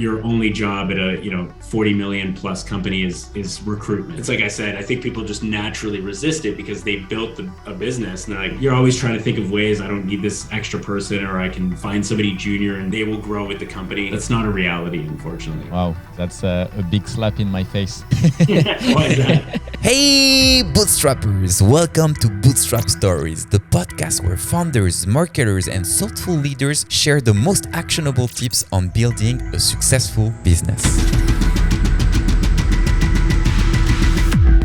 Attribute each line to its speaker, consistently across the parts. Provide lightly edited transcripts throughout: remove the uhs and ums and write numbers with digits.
Speaker 1: your only job at a 40 million plus company is recruitment. It's like I said, I think people just naturally resist it because they built a business, and like you're always trying to think of ways, I don't need this extra person, or I can find somebody junior and they will grow with the company. That's not a reality, unfortunately.
Speaker 2: Wow, that's a big slap in my face.
Speaker 1: Why is that?
Speaker 3: Hey bootstrappers, welcome to Bootstrap Stories, the podcast where founders, marketers and thoughtful leaders share the most actionable tips on building a successful business.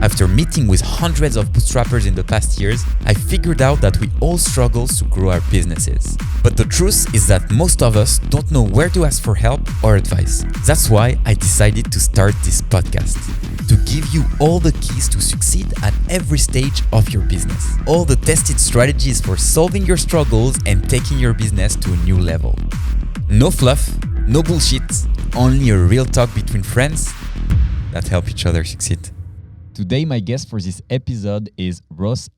Speaker 3: After meeting with hundreds of bootstrappers in the past years, I figured out that we all struggle to grow our businesses. But the truth is that most of us don't know where to ask for help or advice. That's why I decided to start this podcast, to give you all the keys to succeed at every stage of your business. All the tested strategies for solving your struggles and taking your business to a new level. No fluff, no bullshit, only a real talk between friends that help each other succeed.
Speaker 2: Today, my guest for this episode is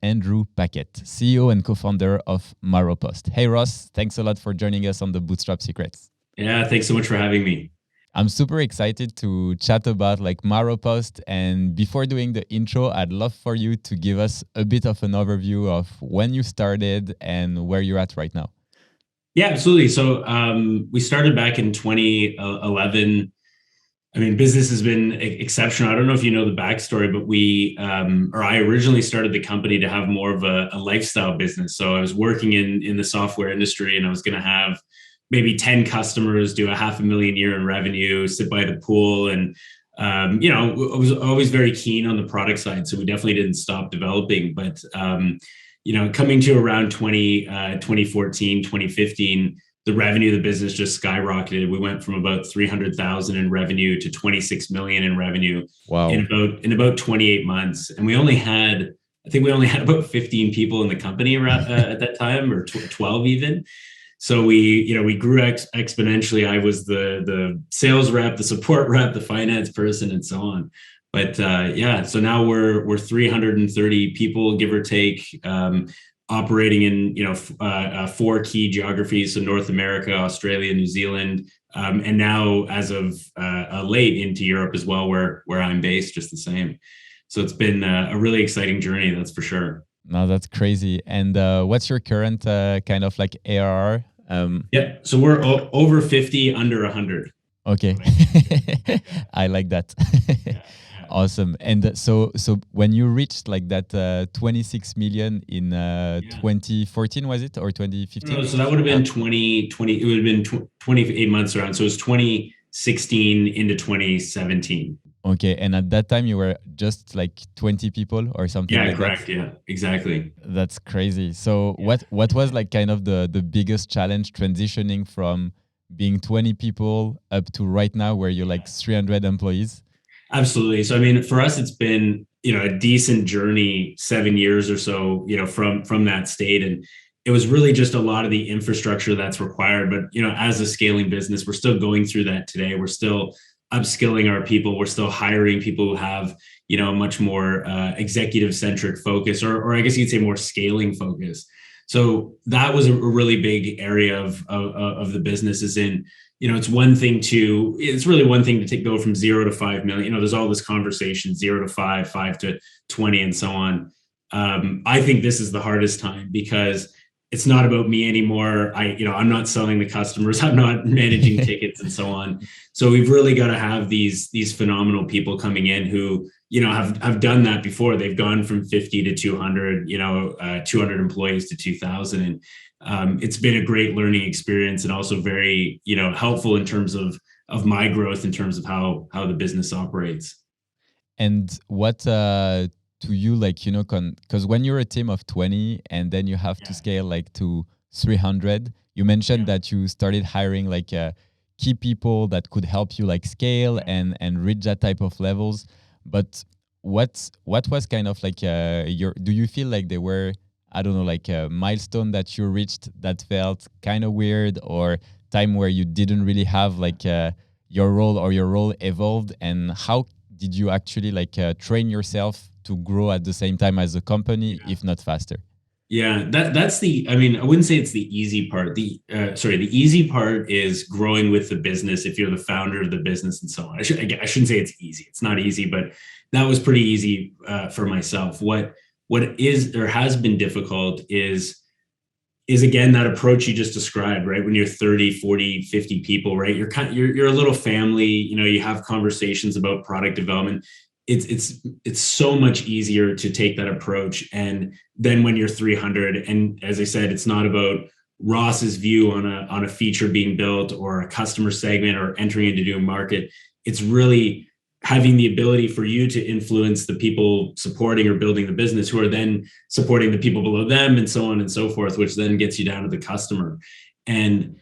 Speaker 2: Andrew Paquette, CEO and co-founder of Maropost. Hey Ross, thanks a lot for joining us on the Bootstrap Secrets.
Speaker 1: Yeah, thanks so much for having me.
Speaker 2: I'm super excited to chat about Maropost, and before doing the intro, I'd love for you to give us a bit of an overview of when you started and where you're at right now.
Speaker 1: Yeah, absolutely. So we started back in 2011. I mean, business has been exceptional. I don't know if you know the backstory, but I originally started the company to have more of a lifestyle business. So I was working in the software industry, and I was going to have maybe 10 customers, do $500,000 a year in revenue, sit by the pool. And, I was always very keen on the product side. So we definitely didn't stop developing. But, coming to around 2014, 2015, the revenue of the business just skyrocketed. We went from about 300,000 in revenue to 26 million in revenue.
Speaker 2: Wow.
Speaker 1: in about 28 months. And we only had about 15 people in the company around, at that time, or 12 even. So we grew exponentially. I was the sales rep, the support rep, the finance person, and so on. But so now we're 330 people, give or take, operating in 4 key geographies, so North America, Australia, New Zealand, and now as of late into Europe as well, where I'm based, just the same. So it's been a really exciting journey, that's for sure.
Speaker 2: No, that's crazy. And what's your current kind of ARR?
Speaker 1: So we're over 50, under 100.
Speaker 2: Okay, I like that.
Speaker 1: Yeah.
Speaker 2: Awesome. And so when you reached that 26 million in 2014, was it, or 2015?
Speaker 1: No, so that would have been 2020. It would have been 28 months around. So it was 2016 into 2017.
Speaker 2: Okay, and at that time you were just 20 people or something.
Speaker 1: Yeah, correct. That? Yeah, exactly.
Speaker 2: That's crazy. So what was kind of the biggest challenge transitioning from being 20 people up to right now where you're 300 employees?
Speaker 1: Absolutely. So, I mean, for us, it's been, a decent journey, 7 years or so, from that state. And it was really just a lot of the infrastructure that's required. But, as a scaling business, we're still going through that today. We're still upskilling our people. We're still hiring people who have, a much more executive centric focus, or I guess you could say more scaling focus. So that was a really big area of the business, is in, it's really one thing to go from 0 to 5 million. There's all this conversation, 0 to 5, 5 to 20, and so on. I think this is the hardest time because it's not about me anymore. I'm not selling the customers. I'm not managing tickets and so on. So we've really got to have these phenomenal people coming in who, have done that before. They've gone from 50 to 200, 200 employees to 2,000. And it's been a great learning experience, and also very, helpful in terms of my growth, in terms of how the business operates.
Speaker 2: And what to you, because when you're a team of 20 and then you have to scale to 300, you mentioned that you started hiring key people that could help you scale and reach that type of levels. But what was kind of do you feel there were, I don't know, a milestone that you reached that felt kind of weird, or time where you didn't really have your role evolved? And how did you actually train yourself to grow at the same time as the company, if not faster?
Speaker 1: Yeah, that's the, I mean, I wouldn't say it's the easy part. The easy part is growing with the business if you're the founder of the business and so on. I shouldn't say it's easy. It's not easy, but that was pretty easy for myself. What is or has been difficult is again that approach you just described, right? When you're 30, 40, 50 people, right? You're a little family, you have conversations about product development. It's so much easier to take that approach. And then when you're 300, and as I said, it's not about Ross's view on a feature being built or a customer segment or entering into a new market. It's really having the ability for you to influence the people supporting or building the business, who are then supporting the people below them, and so on and so forth, which then gets you down to the customer. And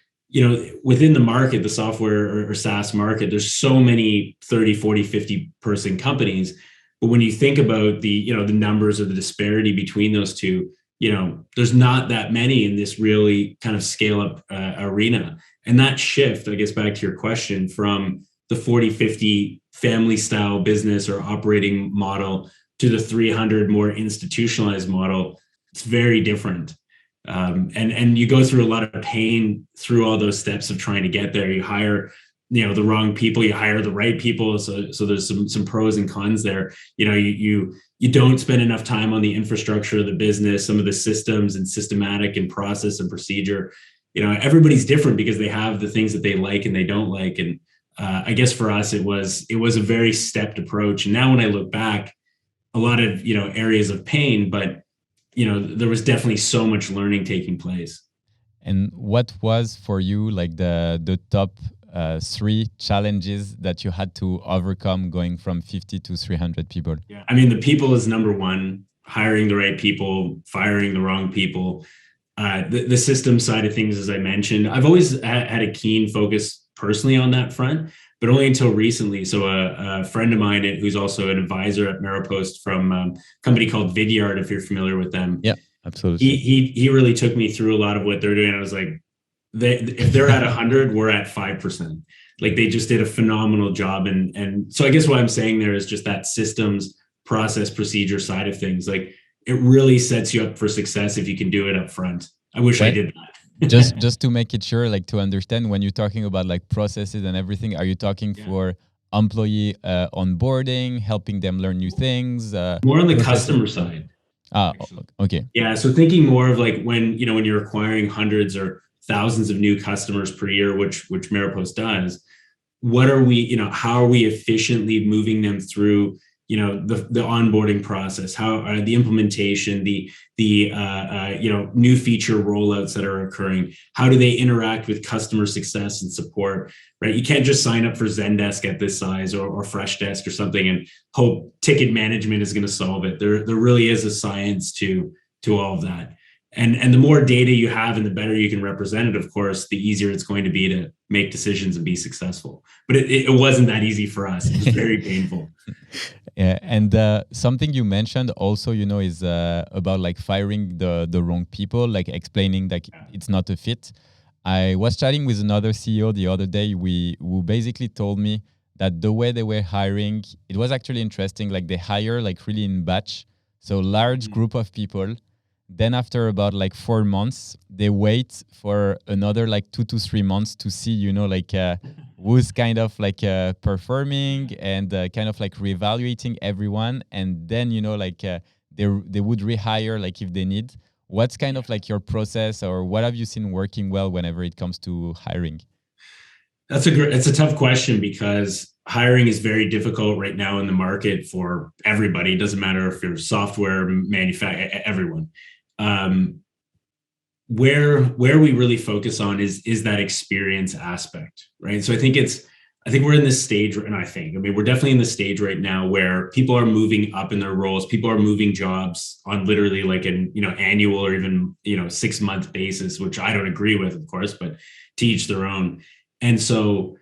Speaker 1: within the market, the software or SaaS market, there's so many 30, 40, 50 person companies. But when you think about the numbers or the disparity between those two, there's not that many in this really kind of scale up arena. And that shift, I guess, back to your question, from the 40, 50 family style business or operating model to the 300 more institutionalized model, it's very different. And you go through a lot of pain through all those steps of trying to get there. You hire the wrong people, you hire the right people. So there's some pros and cons there. You don't spend enough time on the infrastructure of the business, some of the systems and systematic and process and procedure. Everybody's different because they have the things that they like and they don't like. And I guess for us, it was a very stepped approach. And now when I look back, a lot of, areas of pain, but, there was definitely so much learning taking place.
Speaker 2: And what was for you like the top 3 challenges that you had to overcome going from 50 to 300 people?
Speaker 1: Yeah, I mean, the people is number one. Hiring the right people, firing the wrong people. The system side of things, as I mentioned, I've always had a keen focus personally on that front, but only until recently. So a friend of mine who's also an advisor at Maropost from a company called Vidyard, if you're familiar with them.
Speaker 2: Yeah, absolutely.
Speaker 1: He really took me through a lot of what they're doing. I was like, if they're at 100, we're at 5%. Like, they just did a phenomenal job. And so I guess what I'm saying there is just that systems, process, procedure side of things. Like, it really sets you up for success if you can do it up front. I wish I did that.
Speaker 2: just to make it sure, like, to understand, when you're talking about like processes and everything, are you talking for employee onboarding, helping them learn new things?
Speaker 1: More on the customer side.
Speaker 2: Okay.
Speaker 1: Yeah. So thinking more of like when you're acquiring hundreds or thousands of new customers per year, which Maropost does, what are we, how are we efficiently moving them through, the onboarding process, how the implementation, the new feature rollouts that are occurring, how do they interact with customer success and support, right? You can't just sign up for Zendesk at this size or Freshdesk or something and hope ticket management is going to solve it. There really is a science to all of that. And the more data you have and the better you can represent it, of course, the easier it's going to be to make decisions and be successful. But it wasn't that easy for us. It was very painful.
Speaker 2: Yeah, and something you mentioned also, is about like firing the wrong people, like explaining that it's not a fit. I was chatting with another CEO the other day who basically told me that the way they were hiring, it was actually interesting. Like, they hire like really in batch, so large group of people. Then after about like 4 months, they wait for another like 2 to 3 months to see, who's kind of like performing and kind of like reevaluating everyone. And then, they would rehire like if they need. What's kind of like your process, or what have you seen working well whenever it comes to hiring?
Speaker 1: It's a tough question, because hiring is very difficult right now in the market for everybody. It doesn't matter if you're software manufacturer, everyone. Where we really focus on is that experience aspect, right? So I think we're in this stage, and we're definitely in the stage right now where people are moving up in their roles. People are moving jobs on literally like an annual or even 6-month basis, which I don't agree with, of course, but to each their own. And so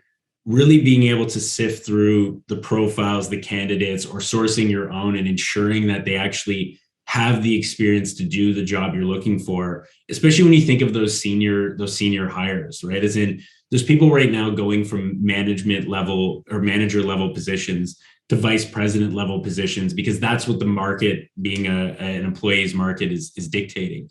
Speaker 1: really being able to sift through the profiles, the candidates, or sourcing your own and ensuring that they actually have the experience to do the job you're looking for, especially when you think of those senior hires, right? As in, there's people right now going from management level or manager level positions to vice president level positions, because that's what the market, being an employee's market, is dictating.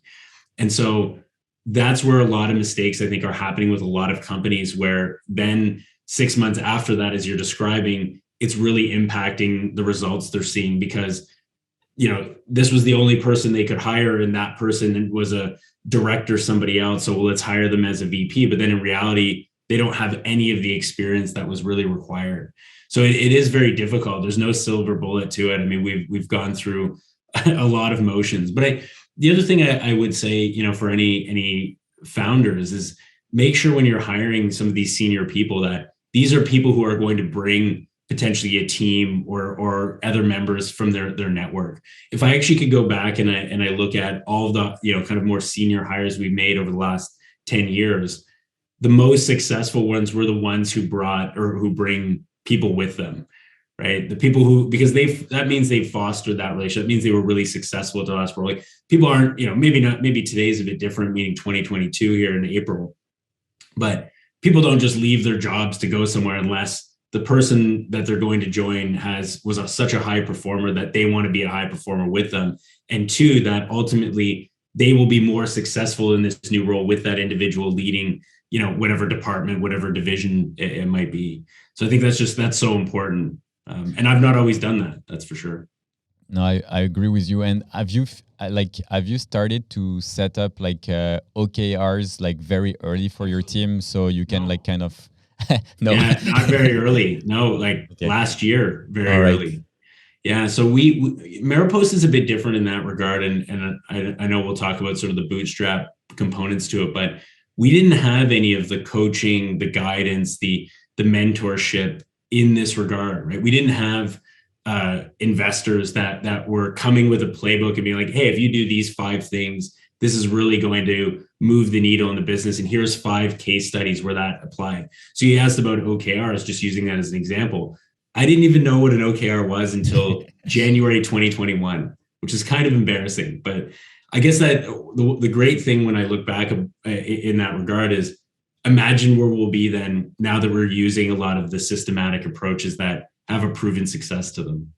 Speaker 1: And so that's where a lot of mistakes, I think, are happening with a lot of companies, where then 6 months after that, as you're describing, it's really impacting the results they're seeing, because this was the only person they could hire, and that person was a director, somebody else. So, well, let's hire them as a VP. But then in reality, they don't have any of the experience that was really required. So it is very difficult. There's no silver bullet to it. I mean, we've gone through a lot of motions. But the other thing I would say, for any founders, is make sure when you're hiring some of these senior people that these are people who are going to bring potentially a team or other members from their network. If I actually could go back and I look at all of the kind of more senior hires we've made over the last 10 years, the most successful ones were the ones who brought or who bring people with them, right? The people who, because that means they fostered that relationship. That means they were really successful to us. Where like people aren't, maybe today's a bit different, meaning 2022 here in April, but people don't just leave their jobs to go somewhere unless the person that they're going to join was such a high performer that they want to be a high performer with them. And two, that ultimately they will be more successful in this new role with that individual leading, whatever department, whatever division it might be. So I think that's so important. And I've not always done that. That's for sure.
Speaker 2: No, I agree with you. And have you started to set up OKRs like very early for your team, so you can kind of no,
Speaker 1: yeah, not very early. No, okay. Last year, very early. Yeah. So Maropost is a bit different in that regard. And I know we'll talk about sort of the bootstrap components to it, but we didn't have any of the coaching, the guidance, the mentorship in this regard, right? We didn't have investors that were coming with a playbook and being like, hey, if you do these 5 things, this is really going to move the needle in the business. And here's 5 case studies where that applied. So you asked about OKRs, just using that as an example. I didn't even know what an OKR was until January 2021, which is kind of embarrassing. But I guess that the great thing when I look back in that regard is imagine where we'll be then, now that we're using a lot of the systematic approaches that have a proven success to them.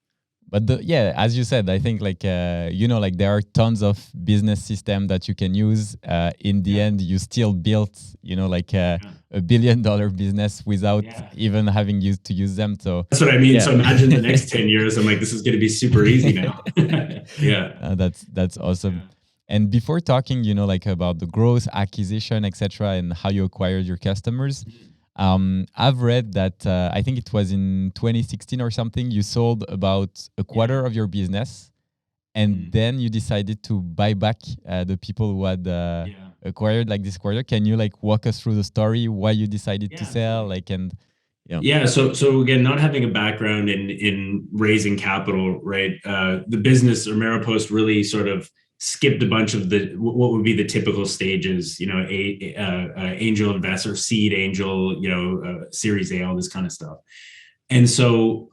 Speaker 2: But as you said, I think there are tons of business system that you can use. In the end, you still built, $1 billion business without even having to use them. So
Speaker 1: that's what I mean. So imagine the next 10 years. I'm like, this is going to be super easy now.
Speaker 2: That's awesome. Yeah. And before talking, about the growth, acquisition, etc., and how you acquired your customers. I've read that I think it was in 2016 or something, you sold about a quarter of your business, and then you decided to buy back the people who had acquired this quarter. Can you walk us through the story, why you decided to sell,
Speaker 1: So again, not having a background in raising capital, right? The business or Maropost really sort of skipped a bunch of what would be the typical stages, angel investor, seed angel, Series A, all this kind of stuff. And so,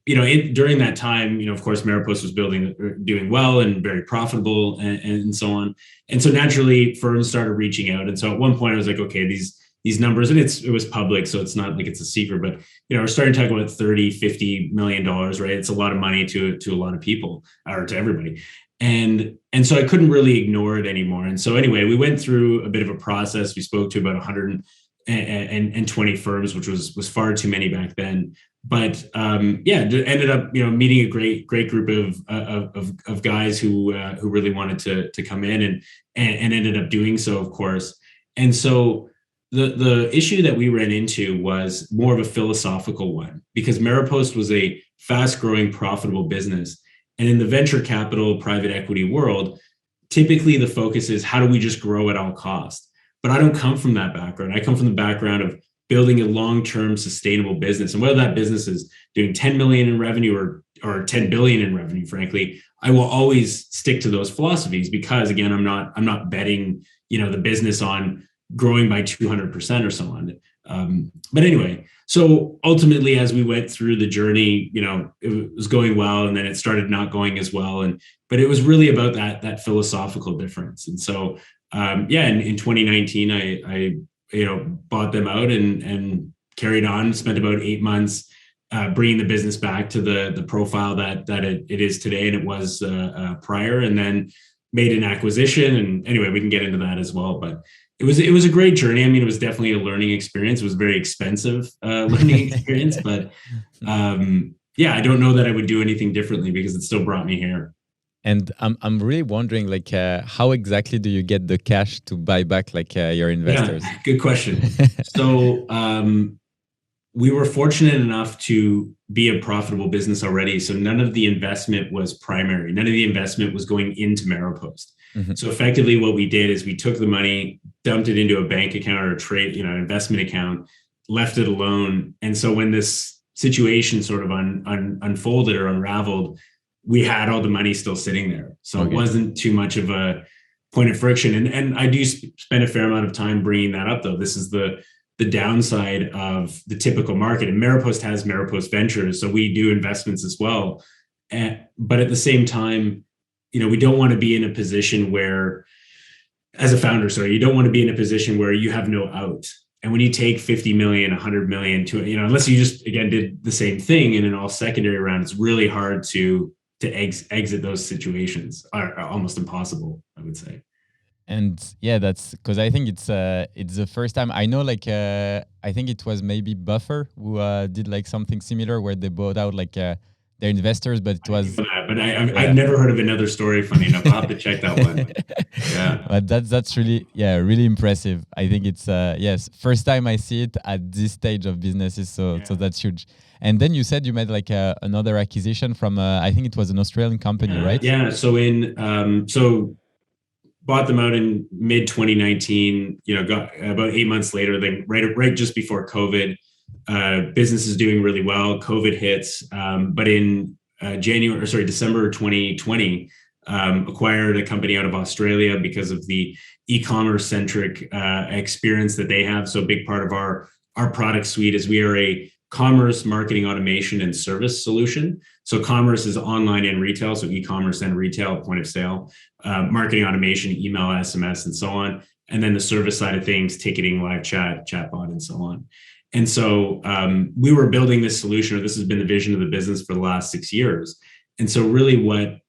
Speaker 1: during that time, of course, Maropost was doing well and very profitable and so on. And so naturally firms started reaching out. And so at one point I was like, okay, these numbers, and it was public, so it's not like it's a secret, but, we're starting to talk about $30-50 million, right? It's a lot of money to a lot of people, or to everybody. And so I couldn't really ignore it anymore. And so anyway, we went through a bit of a process. We spoke to about 120 firms, which was far too many back then. But ended up meeting a great group of guys who really wanted to come in and ended up doing so, of course. And so the issue that we ran into was more of a philosophical one, because Maropost was a fast-growing, profitable business. And in the venture capital, private equity world, typically the focus is how do we just grow at all costs? But I don't come from that background. I come from the background of building a long-term sustainable business. And whether that business is doing 10 million in revenue or 10 billion in revenue, frankly, I will always stick to those philosophies, because again, I'm not betting, the business on growing by 200% or so on. But anyway, so ultimately, as we went through the journey, it was going well, and then it started not going as well. But it was really about that philosophical difference. And so, yeah, in 2019, I bought them out and carried on. Spent about 8 months bringing the business back to the profile that it is today, and it was prior, and then made an acquisition. And anyway, we can get into that as well, but it was a great journey. I mean, it was definitely a learning experience. It was a very expensive learning experience, but yeah, I don't know that I would do anything differently because it still brought me here.
Speaker 2: And I'm really wondering, like, how exactly do you get the cash to buy back, like, your investors?
Speaker 1: Yeah, good question. So we were fortunate enough to be a profitable business already. So none of the investment was primary. None of the investment was going into Maropost. Mm-hmm. So effectively what we did is we took the money, dumped it into a bank account or a trade, investment account, left it alone. And so when this situation sort of unfolded or unraveled, we had all the money still sitting there. So It wasn't too much of a point of friction. And I do spend a fair amount of time bringing that up, though. This is the downside of the typical market. And Maropost has Maropost Ventures, so we do investments as well. But at the same time, we don't want to be in a position where, as a founder, you don't want to be in a position where you have no out. And when you take 50 million, 100 million to, unless you just, again, did the same thing in an all secondary round, it's really hard to exit those situations, are almost impossible, I would say.
Speaker 2: And yeah, that's because I think it's the first time I know, like, I think it was maybe Buffer who did like something similar where they bought out like their investors, but it was.
Speaker 1: I've never heard of another story. Funny enough, I'll have to check that one. Yeah,
Speaker 2: but that's really really impressive. I think it's yes, first time I see it at this stage of businesses, so that's huge. And then you said you made like another acquisition from I think it was an Australian company, right?
Speaker 1: Yeah. So bought them out in mid 2019. Got about 8 months later, then right just before COVID. Business is doing really well. COVID hits, but in December 2020, acquired a company out of Australia because of the e-commerce centric experience that they have. So a big part of our product suite is we are a commerce marketing automation and service solution. So commerce is online and retail, so e-commerce and retail, point of sale, marketing automation, email, SMS, and so on. And then the service side of things, ticketing, live chat, chatbot, and so on. And so we were building this solution, or this has been the vision of the business for the last 6 years. And so really what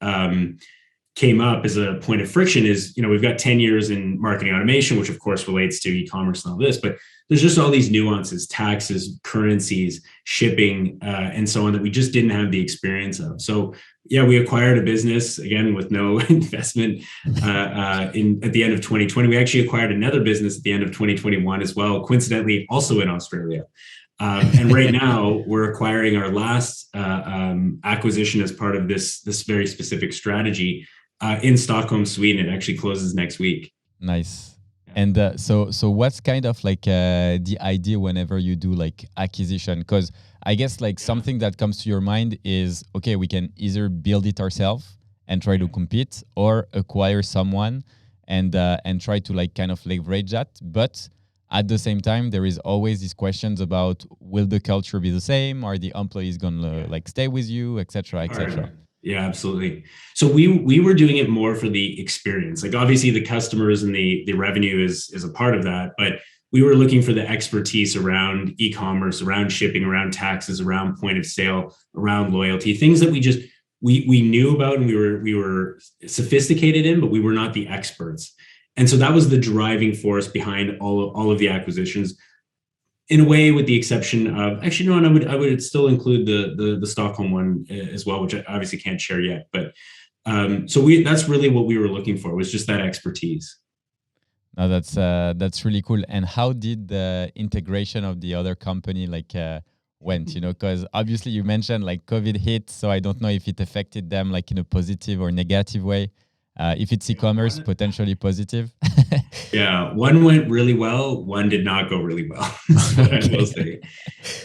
Speaker 1: came up as a point of friction is, we've got 10 years in marketing automation, which of course relates to e-commerce and all this, but there's just all these nuances, taxes, currencies, shipping, and so on that we just didn't have the experience of. So yeah, we acquired a business, again, with no investment at the end of 2020. We actually acquired another business at the end of 2021 as well, coincidentally, also in Australia. And right now we're acquiring our last acquisition as part of this very specific strategy in Stockholm, Sweden. It actually closes next week.
Speaker 2: Nice. And so what's kind of like the idea whenever you do like acquisition? Because I guess like something that comes to your mind is, okay, we can either build it ourselves and try to compete, or acquire someone and try to like kind of leverage that. But at the same time, there is always these questions about, will the culture be the same? Are the employees gonna like stay with you, et cetera, et cetera?
Speaker 1: Yeah, absolutely. So we were doing it more for the experience. Like obviously the customers and the revenue is a part of that, but we were looking for the expertise around e-commerce, around shipping, around taxes, around point of sale, around loyalty, things that we knew about and we were sophisticated in, but we were not the experts. And so that was the driving force behind all of the acquisitions. In a way, with the exception of, actually, no, and I would still include the Stockholm one as well, which I obviously can't share yet. But so that's really what we were looking for, was just that expertise.
Speaker 2: No, that's really cool. And how did the integration of the other company went? Because obviously you mentioned like COVID hit, so I don't know if it affected them like in a positive or negative way. If it's e-commerce, potentially positive.
Speaker 1: Yeah, one went really well, one did not go really well. I will say.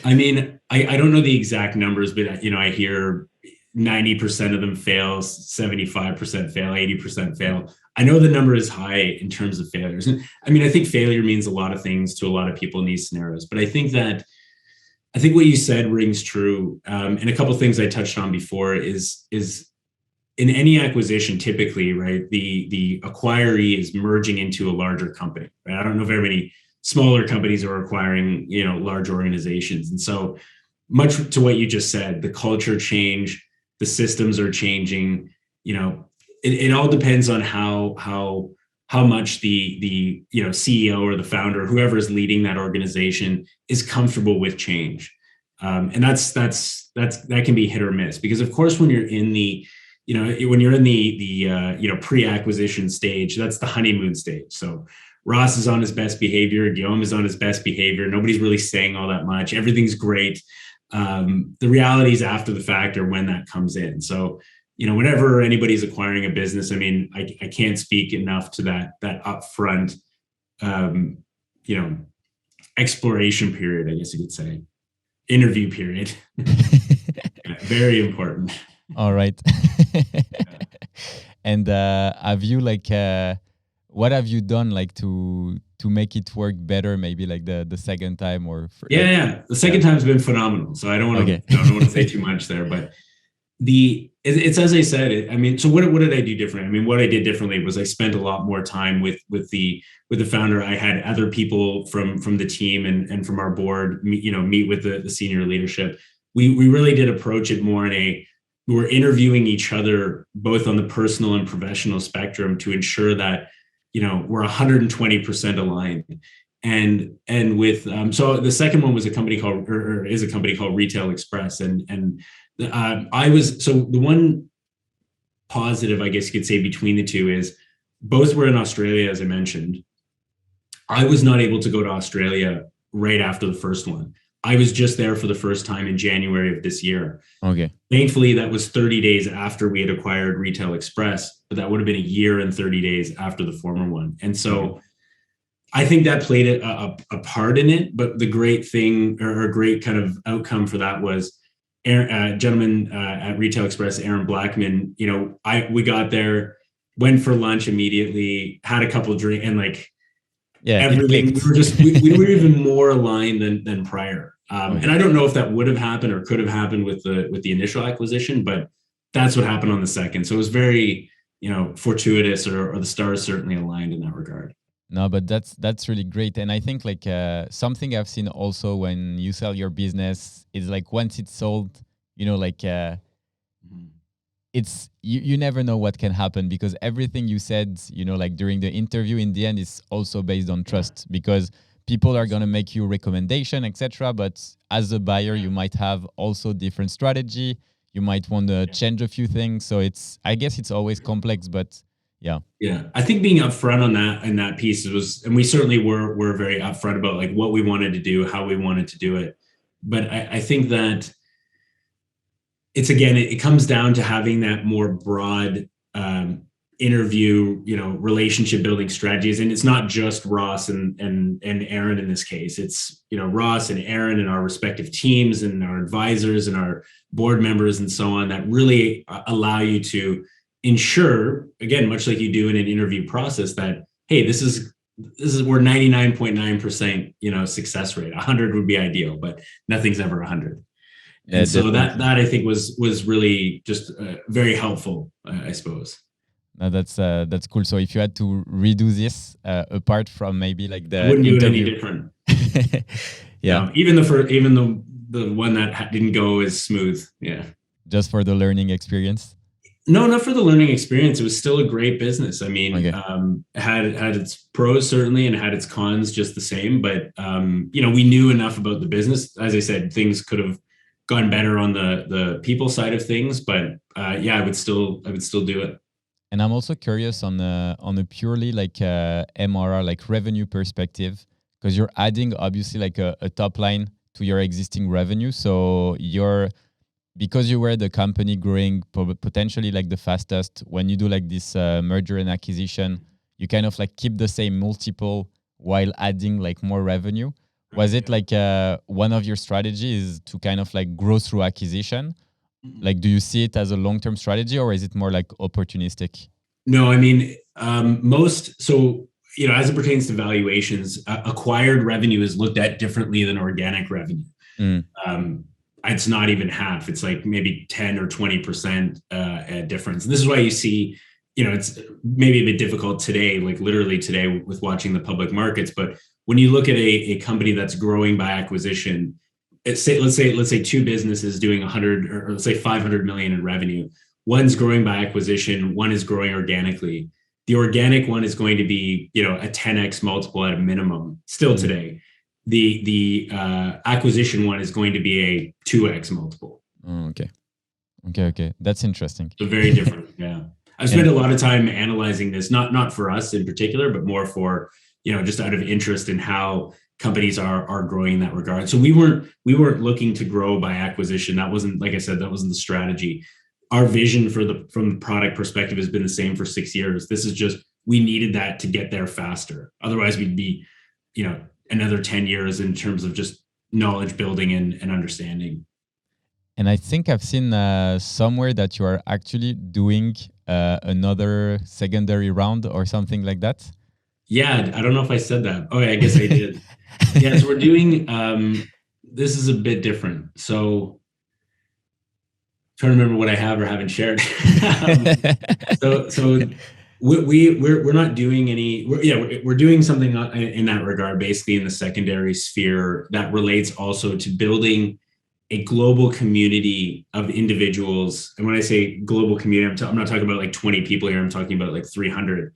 Speaker 1: I mean, I don't know the exact numbers, but I hear 90% of them fail, 75% fail, 80% fail. I know the number is high in terms of failures. And I mean, I think failure means a lot of things to a lot of people in these scenarios, but I think what you said rings true. And a couple of things I touched on before is in any acquisition, typically, right, the acquiree is merging into a larger company. Right? I don't know very many smaller companies are acquiring, large organizations. And so much to what you just said, the culture change, the systems are changing. It all depends on how much the CEO or the founder, whoever is leading that organization, is comfortable with change. And that can be hit or miss, because of course when you're in the pre-acquisition stage, that's the honeymoon stage. So Ross is on his best behavior, Guillaume is on his best behavior, nobody's really saying all that much, everything's great. The reality is after the fact, or when that comes in. So whenever anybody's acquiring a business, I mean, I can't speak enough to that upfront exploration period, I guess you could say, interview period. Very important.
Speaker 2: All right. And have you what have you done to make it work better? Maybe the second time or
Speaker 1: the second time's been phenomenal. So I don't want to say too much there, but it's as I said. I mean, so what did I do different? I mean, what I did differently was I spent a lot more time with the founder. I had other people from the team and from our board meet with the senior leadership. We really did approach it more we were interviewing each other both on the personal and professional spectrum to ensure that we're 120% aligned. And with so the second one was a company called Retail Express, and the one positive, I guess you could say, between the two is both were in Australia, as I mentioned. I was not able to go to Australia right after the first one. I was just there for the first time in January of this year.
Speaker 2: Okay.
Speaker 1: Thankfully, that was 30 days after we had acquired Retail Express, but that would have been a year and 30 days after the former one. And so I think that played a part in it. But the great thing, or a great kind of outcome for that, was gentleman at Retail Express, Aaron Blackman. We got there, went for lunch immediately, had a couple of drinks, and everything. We were even more aligned than prior. And I don't know if that would have happened or could have happened with the initial acquisition, but that's what happened on the second. So it was very, fortuitous, or the stars certainly aligned in that regard.
Speaker 2: No, but that's really great. And I think something I've seen also when you sell your business is once it's sold, it's you never know what can happen, because everything you said, during the interview, in the end is also based on trust, because people are going to make you recommendation, etc. But as a buyer, you might have also different strategy. You might want to change a few things. So I guess it's always complex, but yeah.
Speaker 1: I think being upfront on that and that piece was, and we certainly were very upfront about what we wanted to do, how we wanted to do it. But I think that it comes down to having that more broad interview, relationship building strategies. And it's not just Ross and Aaron in this case. It's, Ross and Aaron and our respective teams and our advisors and our board members and so on, that really allow you to ensure, again, much like you do in an interview process, that, hey, this is we're 99.9%, success rate. 100 would be ideal, but nothing's ever 100. And so that I think was really just very helpful, I suppose.
Speaker 2: No, that's cool. So if you had to redo this, apart from maybe the
Speaker 1: I wouldn't
Speaker 2: interview,
Speaker 1: do it any different.
Speaker 2: Yeah,
Speaker 1: even the one that didn't go as smooth. Yeah,
Speaker 2: just for the learning experience.
Speaker 1: No, not for the learning experience. It was still a great business. I mean, had its pros certainly, and had its cons just the same. But we knew enough about the business. As I said, things could have gone better on the people side of things. But I would still do it.
Speaker 2: And I'm also curious on a purely MRR, revenue perspective, because you're adding obviously a top line to your existing revenue. So because you were the company growing potentially the fastest, when you do this merger and acquisition, you kind of keep the same multiple while adding more revenue. Was it one of your strategies to kind of grow through acquisition, Like, do you see it as a long-term strategy, or is it more like opportunistic?
Speaker 1: No, I mean, as it pertains to valuations, acquired revenue is looked at differently than organic revenue.
Speaker 2: Mm.
Speaker 1: It's not even half. It's like maybe 10 or 20% difference. And this is why you see, it's maybe a bit difficult today, like literally today with watching the public markets. But when you look at a company that's growing by acquisition, let's say two businesses doing 100 or let's say 500 million in revenue. One's growing by acquisition, one is growing organically. The organic one is going to be, a 10x multiple at a minimum still today. The acquisition one is going to be a 2x multiple.
Speaker 2: Oh, okay. That's interesting.
Speaker 1: So very different. Yeah. I've spent a lot of time analyzing this, not for us in particular, but more for, just out of interest in how companies are growing in that regard. So we weren't looking to grow by acquisition. That wasn't, like I said, that wasn't the strategy. Our vision from the product perspective has been the same for 6 years. This is just, we needed that to get there faster. Otherwise we'd be, another 10 years in terms of just knowledge building and understanding.
Speaker 2: And I think I've seen somewhere that you are actually doing another secondary round or something like that.
Speaker 1: Yeah, I don't know if I said that. Oh, yeah, I guess I did. Yeah, so we're doing, this is a bit different. So trying to remember what I have or haven't shared. So we're not doing any. We're doing something in that regard, basically in the secondary sphere that relates also to building a global community of individuals. And when I say global community, I'm not talking about like 20 people here. I'm talking about like 300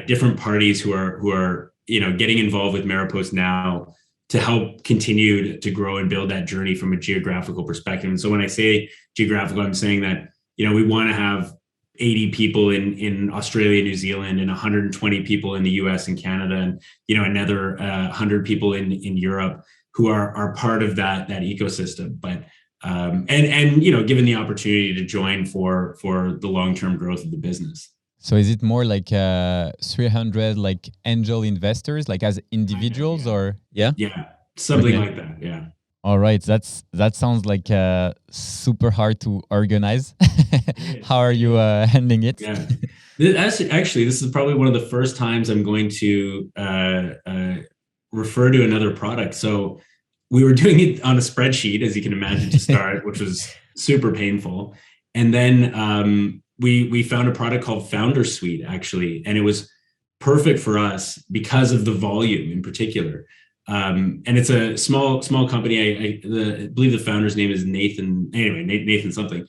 Speaker 1: different parties who are getting involved with Maropost now to help continue to grow and build that journey from a geographical perspective. And so when I say geographical, I'm saying that, we want to have 80 people in Australia, New Zealand, and 120 people in the US and Canada, and, another 100 people in Europe who are part of that ecosystem. But, given the opportunity to join for the long-term growth of the business.
Speaker 2: So is it more like 300 like angel investors, like as individuals, or
Speaker 1: Yeah, something like that. Yeah.
Speaker 2: All right, that sounds like super hard to organize. How are you handling it?
Speaker 1: Yeah, this is probably one of the first times I'm going to refer to another product. So we were doing it on a spreadsheet, as you can imagine, to start, which was super painful, and then we found a product called Founder Suite, actually, and it was perfect for us because of the volume in particular. And it's a small company. I believe the founder's name is Nathan. Anyway, Nathan something.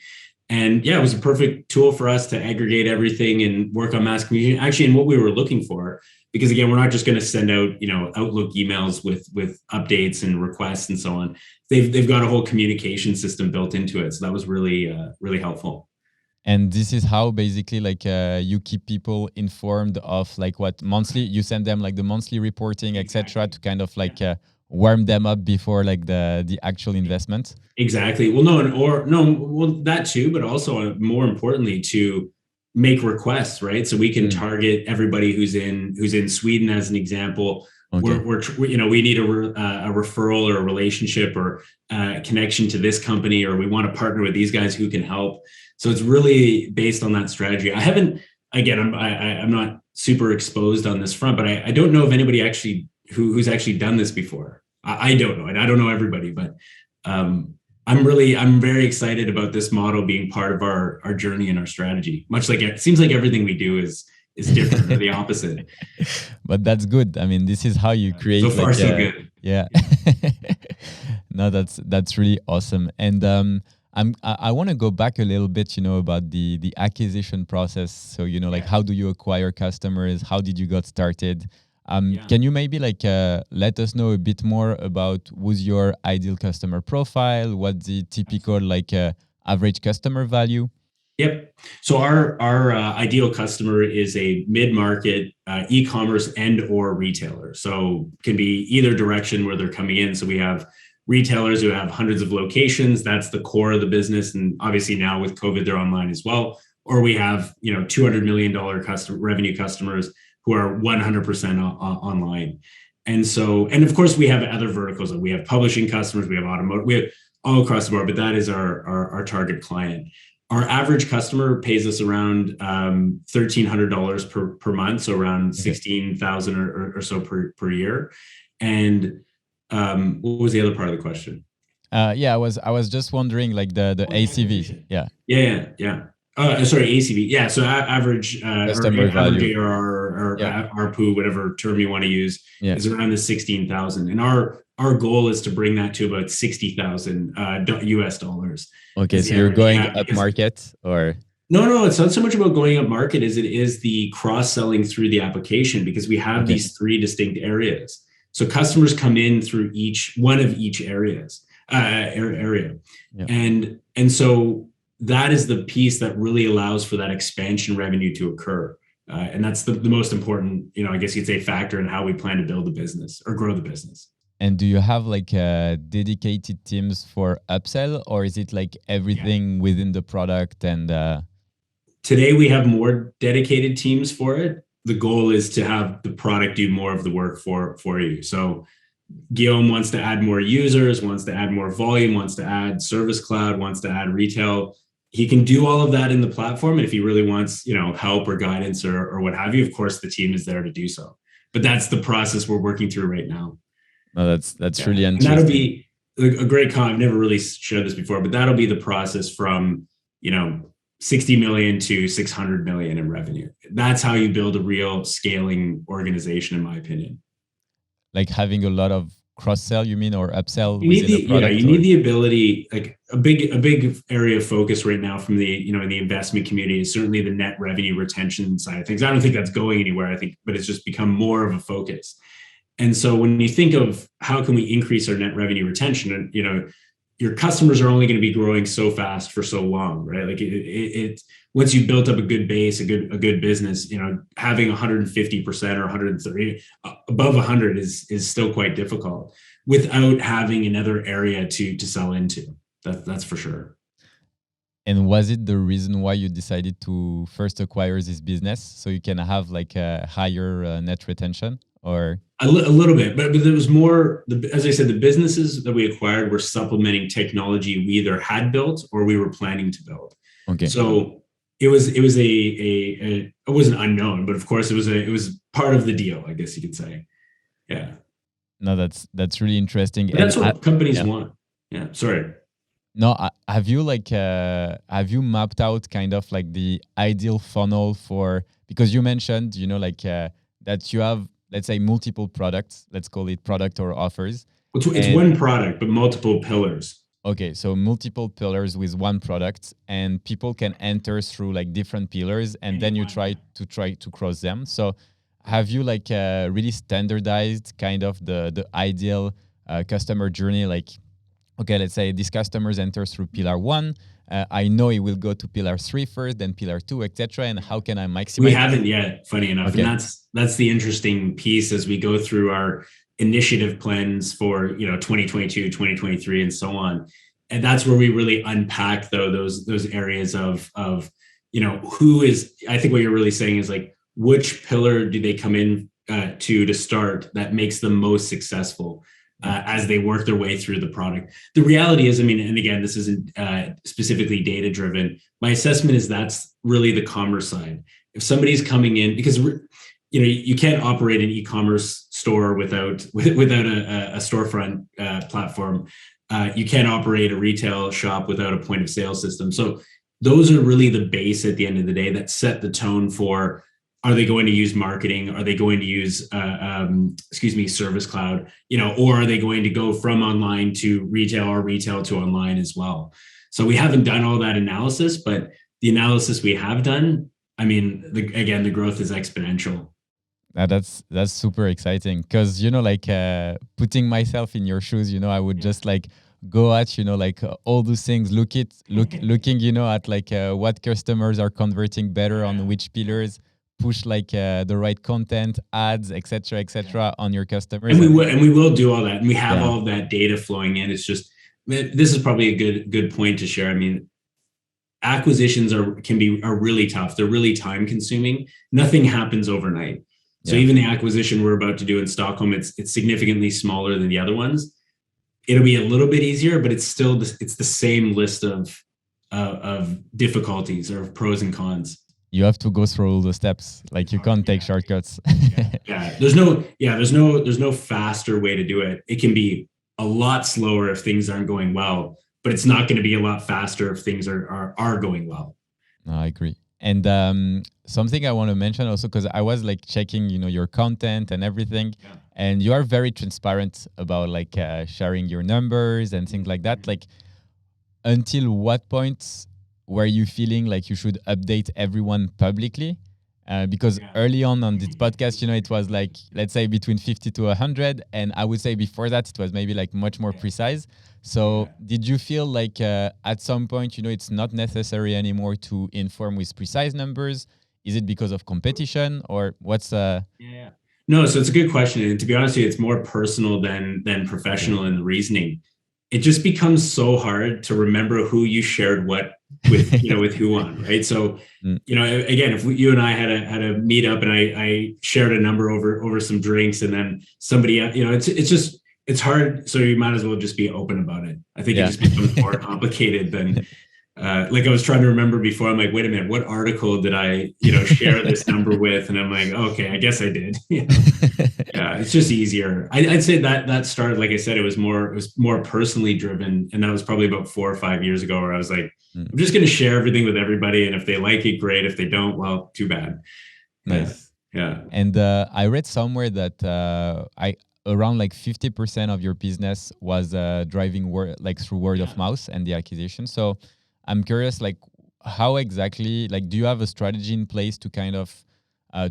Speaker 1: And yeah, it was a perfect tool for us to aggregate everything and work on mass communication. Actually, and what we were looking for, because again, we're not just going to send out Outlook emails with updates and requests and so on. They've got a whole communication system built into it. So that was really really helpful.
Speaker 2: And this is how basically like you keep people informed of like what monthly, you send them like the monthly reporting, etc., to kind of like warm them up before like the actual investment.
Speaker 1: Exactly. Well, that too, but also more importantly to make requests, right? So we can target everybody who's in Sweden, as an example. Okay. We need a referral or a relationship or a connection to this company, or we want to partner with these guys who can help. So it's really based on that strategy. I'm not super exposed on this front, but I don't know of anybody actually who's actually done this before. I don't know, and I don't know everybody, but I'm very excited about this model being part of our journey and our strategy. Much like it seems like everything we do is different or the opposite.
Speaker 2: But that's good. I mean, this is how you create.
Speaker 1: So far, so good.
Speaker 2: Yeah. No, that's really awesome. And I want to go back a little bit, about the acquisition process. So, like how do you acquire customers? How did you got started? Can you maybe let us know a bit more about who's your ideal customer profile? What's the typical average customer value?
Speaker 1: Yep. So our ideal customer is a mid-market e-commerce and or retailer. So can be either direction where they're coming in. So we have retailers who have hundreds of locations. That's the core of the business. And obviously now with COVID, they're online as well. Or we have, $200 million revenue customers who are 100% online. And of course we have other verticals. We have publishing customers, we have automotive, we have all across the board, but that is our target client. Our average customer pays us around $1,300 per month, so around 16,000 or so per year. And what was the other part of the question?
Speaker 2: Yeah, I was just wondering, like the ACV. Yeah.
Speaker 1: Yeah. Sorry, ACV. Yeah. So average
Speaker 2: Customer value.
Speaker 1: average ARR or ARPU, whatever term you want to use, is around the 16,000. And our goal is to bring that to about 60,000 US dollars.
Speaker 2: Okay, so you're going up market, or?
Speaker 1: No, it's not so much about going up market as it is the cross-selling through the application, because we have these three distinct areas. So customers come in through each areas. And so that is the piece that really allows for that expansion revenue to occur. And that's the most important, I guess you'd say, factor in how we plan to build the business or grow the business.
Speaker 2: And do you have like dedicated teams for upsell, or is it like everything within the product? And
Speaker 1: today we have more dedicated teams for it. The goal is to have the product do more of the work for you. So Guillaume wants to add more users, wants to add more volume, wants to add Service Cloud, wants to add retail. He can do all of that in the platform. And if he really wants, help or guidance or what have you, of course, the team is there to do so. But that's the process we're working through right now.
Speaker 2: No, that's really interesting.
Speaker 1: And that'll be a great I've never really shared this before, but that'll be the process from, 60 million to 600 million in revenue. That's how you build a real scaling organization, in my opinion.
Speaker 2: Like having a lot of cross-sell, you mean, or upsell within the product?
Speaker 1: Yeah, you need the ability, like a big area of focus right now from the, in the investment community is certainly the net revenue retention side of things. I don't think that's going anywhere, but it's just become more of a focus. And so when you think of how can we increase our net revenue retention, your customers are only going to be growing so fast for so long, right? Like it once you built up a good base, a good business, having 150% or 130 above 100 is still quite difficult without having another area to sell into. That's for sure.
Speaker 2: And was it the reason why you decided to first acquire this business so you can have like a higher net retention, or?
Speaker 1: A little bit, but there was more. As I said, the businesses that we acquired were supplementing technology we either had built or we were planning to build.
Speaker 2: Okay.
Speaker 1: So it was it wasn't unknown, but of course it was part of the deal, I guess you could say. Yeah.
Speaker 2: No, that's really interesting.
Speaker 1: But that's what companies want. Yeah. Sorry.
Speaker 2: No, have you mapped out kind of like the ideal funnel for, because you mentioned, that you have, let's say, multiple products, let's call it product or offers.
Speaker 1: It's one product, but multiple pillars.
Speaker 2: Okay, so multiple pillars with one product, and people can enter through like different pillars, and then you try to cross them. So have you really standardized kind of the ideal customer journey? Like, okay, let's say this customer enters through pillar 1. I know it will go to pillar 3 first, then pillar 2, etc. And how can I maximize?
Speaker 1: We haven't yet, funny enough. Okay. And that's the interesting piece as we go through our initiative plans for 2022, 2023, and so on. And that's where we really unpack those areas of who is. I think what you're really saying is like, which pillar do they come in to start that makes them most successful as they work their way through the product. The reality is, and again, this isn't specifically data driven. My assessment is that's really the commerce side. If somebody's coming in, because you can't operate an e-commerce store without a storefront platform. You can't operate a retail shop without a point of sale system. So those are really the base at the end of the day that set the tone for. Are they going to use marketing? Are they going to use, Service Cloud? Or are they going to go from online to retail or retail to online as well? So we haven't done all that analysis, but the analysis we have done, the growth is exponential.
Speaker 2: That's super exciting because putting myself in your shoes, I would just go at all those things, looking at what customers are converting better on which pillars. Push the right content, ads, etc., on your customers.
Speaker 1: And we will do all that, and we have all of that data flowing in. It's just, this is probably a good point to share. Acquisitions are really tough. They're really time consuming. Nothing happens overnight. So even the acquisition we're about to do in Stockholm, it's significantly smaller than the other ones. it'll be a little bit easier, but it's still it's the same list of difficulties or pros and cons.
Speaker 2: You have to go through all the steps. Like you can't take shortcuts.
Speaker 1: Yeah. There's no faster way to do it. It can be a lot slower if things aren't going well, but it's not going to be a lot faster if things are going well.
Speaker 2: No, I agree. And something I want to mention also, because I was like checking, your content and everything, and you are very transparent about like sharing your numbers and things like that. Like, until what point were you feeling like you should update everyone publicly? Because early on this podcast, it was like, let's say between 50 to 100. And I would say before that, it was maybe like much more precise. So did you feel like at some point, it's not necessary anymore to inform with precise numbers? Is it because of competition or what's...
Speaker 1: No, so it's a good question. And to be honest with you, it's more personal than professional in the reasoning. It just becomes so hard to remember who you shared what with, with who on, right? So, again, if you and I had a meet up and I shared a number over some drinks and then somebody, it's hard. So you might as well just be open about it. I think it just becomes more complicated than, like I was trying to remember before. I'm like, wait a minute, what article did I, share this number with? And I'm like, okay, I guess I did. Yeah, it's just easier. I'd say that started, like I said, it was more personally driven. And that was probably about 4 or 5 years ago where I was like, I'm just going to share everything with everybody. And if they like it, great. If they don't, well, too bad.
Speaker 2: Nice.
Speaker 1: Yeah.
Speaker 2: And I read somewhere that around like 50% of your business was driving through word of mouth and the acquisition. So I'm curious, like, how exactly, like, do you have a strategy in place to kind of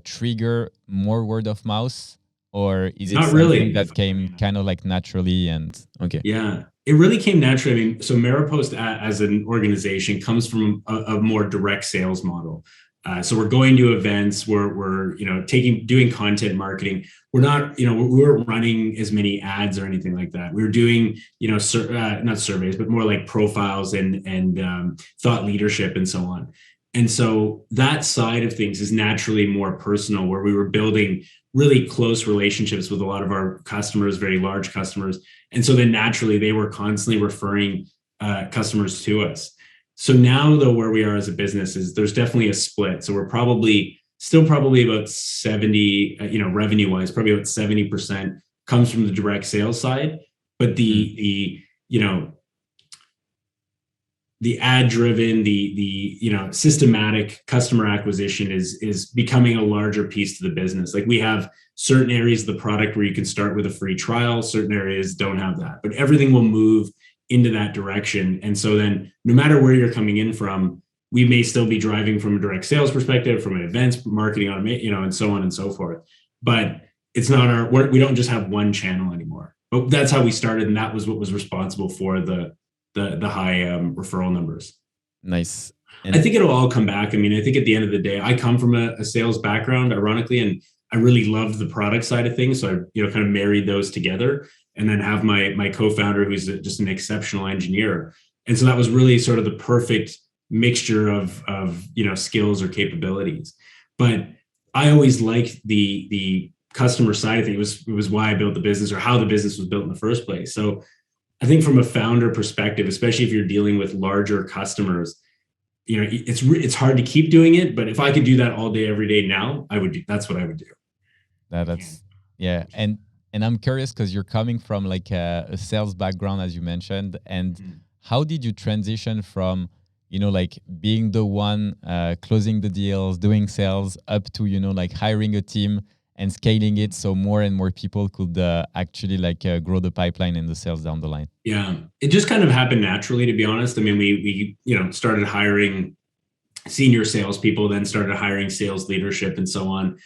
Speaker 2: trigger more word of mouth, or is it
Speaker 1: not
Speaker 2: something
Speaker 1: really
Speaker 2: that came kind of like naturally? And okay,
Speaker 1: yeah, it really came naturally. I mean, so Maropost as an organization comes from a more direct sales model. So we're going to events, we're doing content marketing. We're not, we weren't running as many ads or anything like that. We were doing, not surveys, but more like profiles and thought leadership and so on. And so that side of things is naturally more personal, where we were building really close relationships with a lot of our customers, very large customers. And so then naturally they were constantly referring customers to us. So now, though, where we are as a business is there's definitely a split. So we're still probably about 70, revenue wise, probably about 70% comes from the direct sales side. But the ad driven, the systematic customer acquisition is becoming a larger piece to the business. Like we have certain areas of the product where you can start with a free trial, certain areas don't have that, but everything will move into that direction. And so then no matter where you're coming in from, we may still be driving from a direct sales perspective, from an events marketing automation, and so on and so forth. But it's not we don't just have one channel anymore. But that's how we started, and that was what was responsible for the high referral numbers.
Speaker 2: Nice.
Speaker 1: And I think it'll all come back. I mean, I think at the end of the day, I come from a sales background, ironically, and I really loved the product side of things. So I, kind of married those together, and then have my co-founder, who's just an exceptional engineer. And so that was really sort of the perfect mixture of skills or capabilities. But I always liked the customer side of things. It was why I built the business, or how the business was built in the first place. So I think from a founder perspective, especially if you're dealing with larger customers, it's hard to keep doing it. But if I could do that all day, every day now, I would do. That's what I would do.
Speaker 2: That's And I'm curious because you're coming from like a sales background, as you mentioned, and how did you transition from, like being the one closing the deals, doing sales, up to, like hiring a team and scaling it so more and more people could actually grow the pipeline and the sales down the line?
Speaker 1: Yeah, it just kind of happened naturally, to be honest. I mean, we started hiring senior salespeople, then started hiring sales leadership and so on.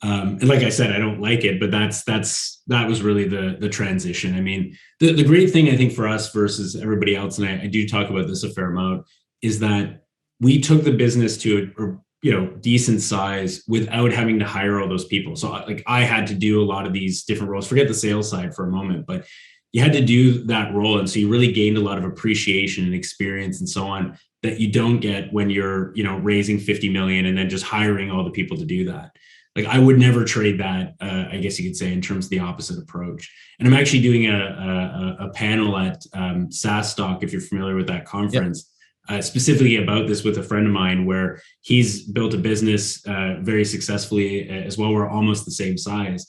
Speaker 1: And like I said, I don't like it, but that was really the transition. I mean, the great thing I think for us versus everybody else, and I do talk about this a fair amount, is that we took the business to a decent size without having to hire all those people. So like I had to do a lot of these different roles. Forget the sales side for a moment, but you had to do that role, and so you really gained a lot of appreciation and experience and so on that you don't get when you're raising 50 million and then just hiring all the people to do that. like I would never trade that. I guess you could say in terms of the opposite approach. And I'm actually doing a panel at SaaS Stock, if you're familiar with that conference, specifically about this with a friend of mine, where he's built a business very successfully as well. We're almost the same size,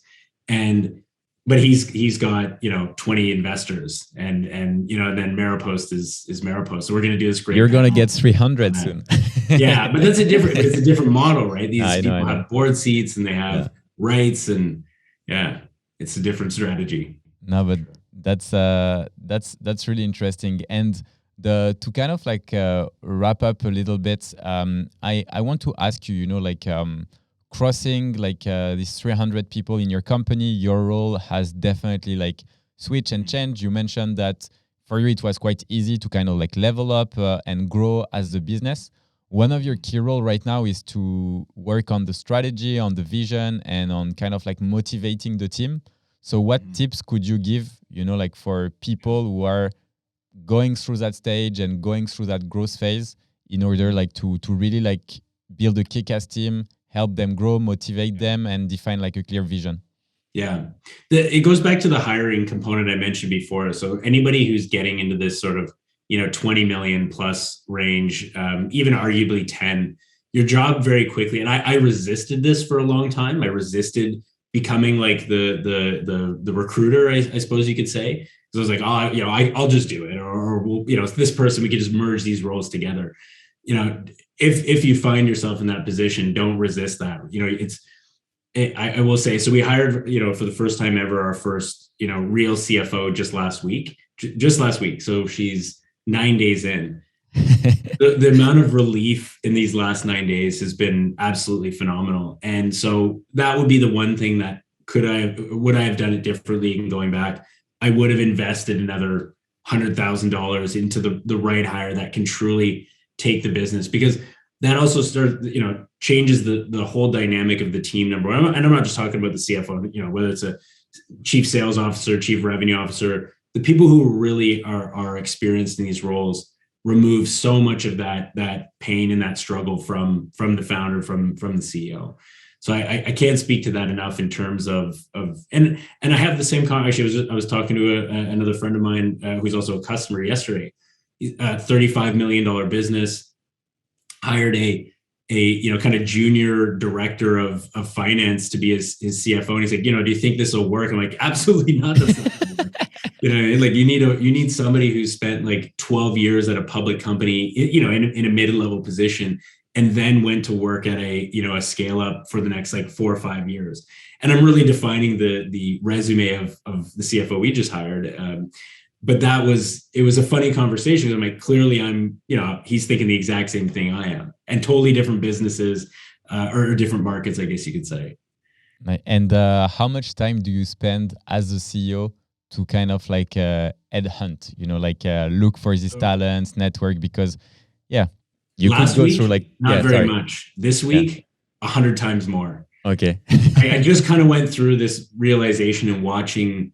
Speaker 1: but he's got 20 investors, and then Maropost is Maropost. So we're going to do this great.
Speaker 2: You're going to get 300 soon.
Speaker 1: Yeah, but it's a different model, right? These people have board seats and they have rights, and it's a different strategy.
Speaker 2: No, but that's really interesting. And to kind of like wrap up a little bit, I want to ask you, crossing these 300 people in your company, your role has definitely like switched and changed. You mentioned that for you it was quite easy to kind of like level up and grow as the business. One of your key role right now is to work on the strategy, on the vision, and on kind of like motivating the team. So what tips could you give, like for people who are going through that stage and going through that growth phase in order like to really like build a kick-ass team, help them grow, motivate them, and define like a clear vision?
Speaker 1: Yeah, it goes back to the hiring component I mentioned before. So anybody who's getting into this sort of 20 million plus range, even arguably 10, your job very quickly. And I resisted this for a long time. I resisted becoming like the recruiter, I suppose you could say. So I was like, I'll just do it, or we'll, this person, we could just merge these roles together. If you find yourself in that position, don't resist that. I will say, so we hired, for the first time ever, our first, real CFO just last week. So she's 9 days in. The amount of relief in these last 9 days has been absolutely phenomenal. And so that would be the one thing that would I have done it differently and going back? I would have invested another $100,000 into the right hire that can truly take the business, because that also changes the whole dynamic of the team, number one. And I'm not just talking about the CFO, whether it's a chief sales officer, chief revenue officer, the people who really are experienced in these roles remove so much of that pain and that struggle from the founder, from the CEO. So I can't speak to that enough in terms of and I have the same actually. I was talking to another friend of mine who's also a customer yesterday. $35 million business, hired a kind of junior director of finance to be his CFO, and he's like, do you think this will work? I'm like, absolutely not. Like you need somebody who's spent like 12 years at a public company, in a mid-level position, and then went to work at a scale up for the next like 4 or 5 years. And I'm really defining the resume of the CFO we just hired. But it was a funny conversation. I'm like, clearly he's thinking the exact same thing I am, and totally different businesses or different markets, I guess you could say.
Speaker 2: And how much time do you spend as a CEO to kind of like headhunt, look for these talents, network? Because you
Speaker 1: last
Speaker 2: could go
Speaker 1: week,
Speaker 2: through like
Speaker 1: not very much. This week, 100 times more.
Speaker 2: Okay.
Speaker 1: I just kind of went through this realization and watching,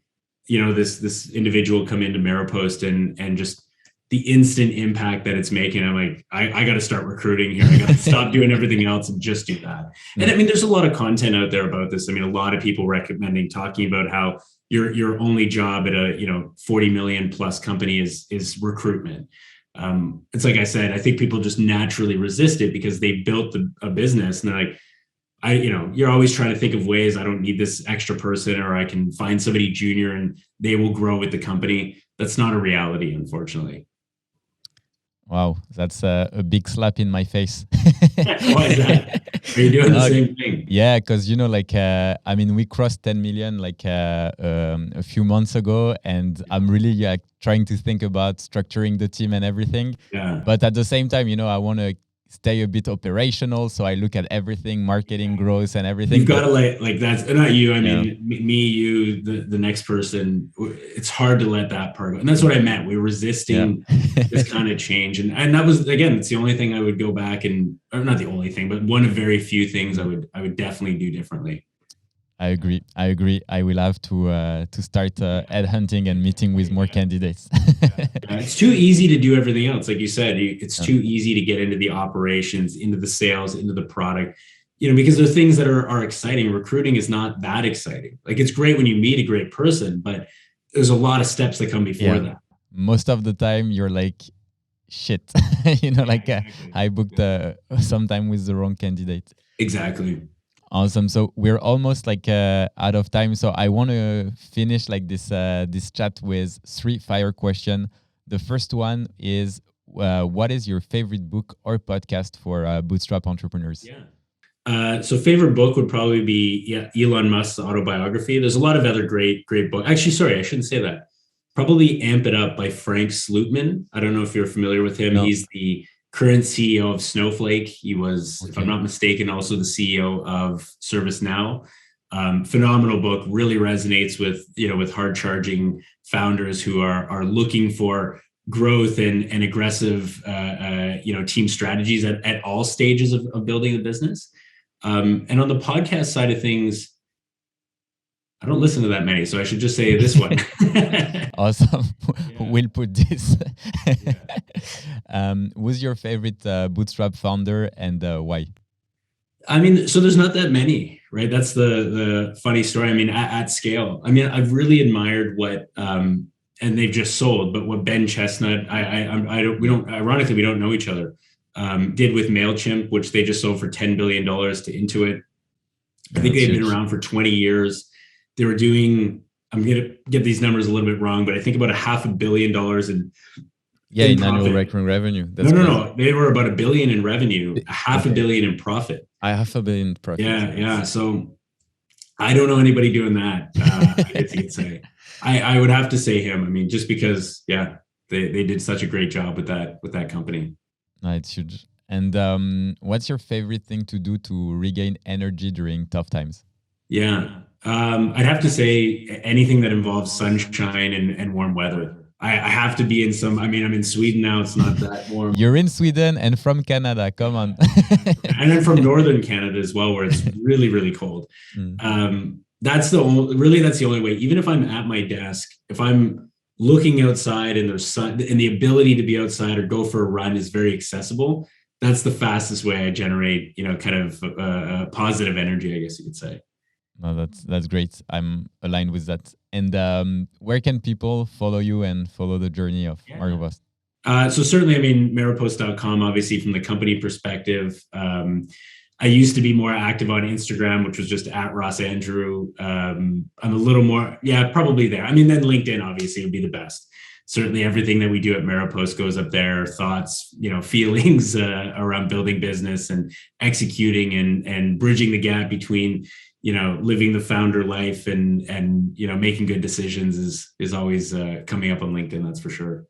Speaker 1: this individual come into Maropost and just the instant impact that it's making. I'm like, I got to start recruiting here. I got to stop doing everything else and just do that. And I mean, there's a lot of content out there about this. I mean, a lot of people talking about how your only job at a 40 million plus company is recruitment. It's like I said, I think people just naturally resist it because they built a business, and they're like, you're always trying to think of ways, I don't need this extra person, or I can find somebody junior and they will grow with the company. That's not a reality, unfortunately.
Speaker 2: Wow, that's a big slap in my face.
Speaker 1: Why is that? Are you doing the same thing?
Speaker 2: Yeah, because we crossed 10 million a few months ago, and I'm really trying to think about structuring the team and everything.
Speaker 1: Yeah.
Speaker 2: But at the same time, I want to stay a bit operational, so I look at everything, marketing, growth, and everything.
Speaker 1: You've got to like that's not you. I mean, me, you, the next person. It's hard to let that part go, and that's what I meant. We're resisting this kind of change, and that was, again, it's the only thing I would go back or not the only thing, but one of very few things I would definitely do differently.
Speaker 2: I agree. I will have to start headhunting and meeting with more candidates.
Speaker 1: It's too easy to do everything else. Like you said, it's too easy to get into the operations, into the sales, into the product. because there are things that are exciting. Recruiting is not that exciting. Like, it's great when you meet a great person, but there's a lot of steps that come before that.
Speaker 2: Most of the time you're like, shit, I booked some time with the wrong candidate.
Speaker 1: Exactly.
Speaker 2: Awesome. So we're almost like out of time. So I want to finish like this chat with 3 fire questions. The first one is, what is your favorite book or podcast for bootstrap entrepreneurs?
Speaker 1: So favorite book would probably be Elon Musk's autobiography. There's a lot of other great books. Actually, sorry, I shouldn't say that. Probably Amp It Up by Frank Slootman. I don't know if you're familiar with him. No. He's the current CEO of Snowflake. He was, if I'm not mistaken, also the CEO of ServiceNow. Phenomenal book, really resonates with hard charging founders who are looking for growth and aggressive team strategies at all stages of building a business. And on the podcast side of things, I don't listen to that many, so I should just say this one.
Speaker 2: Awesome. We'll put this. Who's your favorite bootstrap founder and why?
Speaker 1: I mean, so there's not that many, right? That's the funny story. I mean, at scale, I mean, I've really admired what, and they've just sold, but what Ben Chestnut, ironically, we don't know each other, did with MailChimp, which they just sold for $10 billion to Intuit. I think they've been around for 20 years. They were doing, I'm going to get these numbers a little bit wrong, but I think about $500 million in
Speaker 2: annual recurring revenue.
Speaker 1: That's no. They were about $1 billion in revenue, $500 million in profit.
Speaker 2: $500 million in profit.
Speaker 1: Yeah. So I don't know anybody doing that. I guess you could say. I would have to say him. I mean, just because, they did such a great job with that company.
Speaker 2: No, it's huge. And what's your favorite thing to do to regain energy during tough times?
Speaker 1: I'd have to say anything that involves sunshine and warm weather. I have to be in some, I mean, I'm in Sweden now. It's not that warm.
Speaker 2: You're in Sweden and from Canada. Come on.
Speaker 1: And I'm from Northern Canada as well, where it's really, really cold. That's the only way. Even if I'm at my desk, if I'm looking outside and there's sun and the ability to be outside or go for a run is very accessible, that's the fastest way I generate, kind of positive energy, I guess you could say.
Speaker 2: No, that's great. I'm aligned with that. And where can people follow you and follow the journey of Maropost?
Speaker 1: So certainly, I mean, Maropost.com, obviously from the company perspective. I used to be more active on Instagram, which was just at Ross Andrew. I'm a little more, probably there. I mean, then LinkedIn obviously would be the best. Certainly everything that we do at Maropost goes up there, thoughts, feelings around building business and executing and bridging the gap between, living the founder life and making good decisions is always coming up on LinkedIn. That's for sure.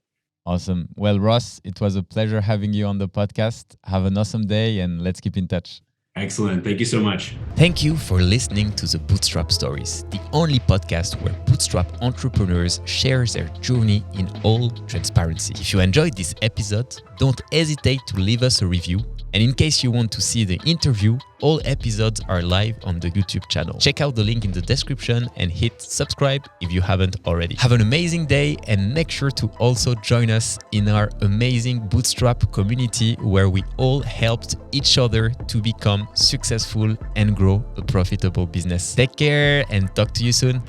Speaker 2: Awesome. Well, Ross, it was a pleasure having you on the podcast. Have an awesome day and let's keep in touch.
Speaker 1: Excellent. Thank you so much.
Speaker 3: Thank you for listening to the Bootstrap Stories, the only podcast where bootstrap entrepreneurs share their journey in all transparency. If you enjoyed this episode, don't hesitate to leave us a review. And in case you want to see the interview, all episodes are live on the YouTube channel. Check out the link in the description and hit subscribe if you haven't already. Have an amazing day and make sure to also join us in our amazing Bootstrap community where we all helped each other to become successful and grow a profitable business. Take care and talk to you soon.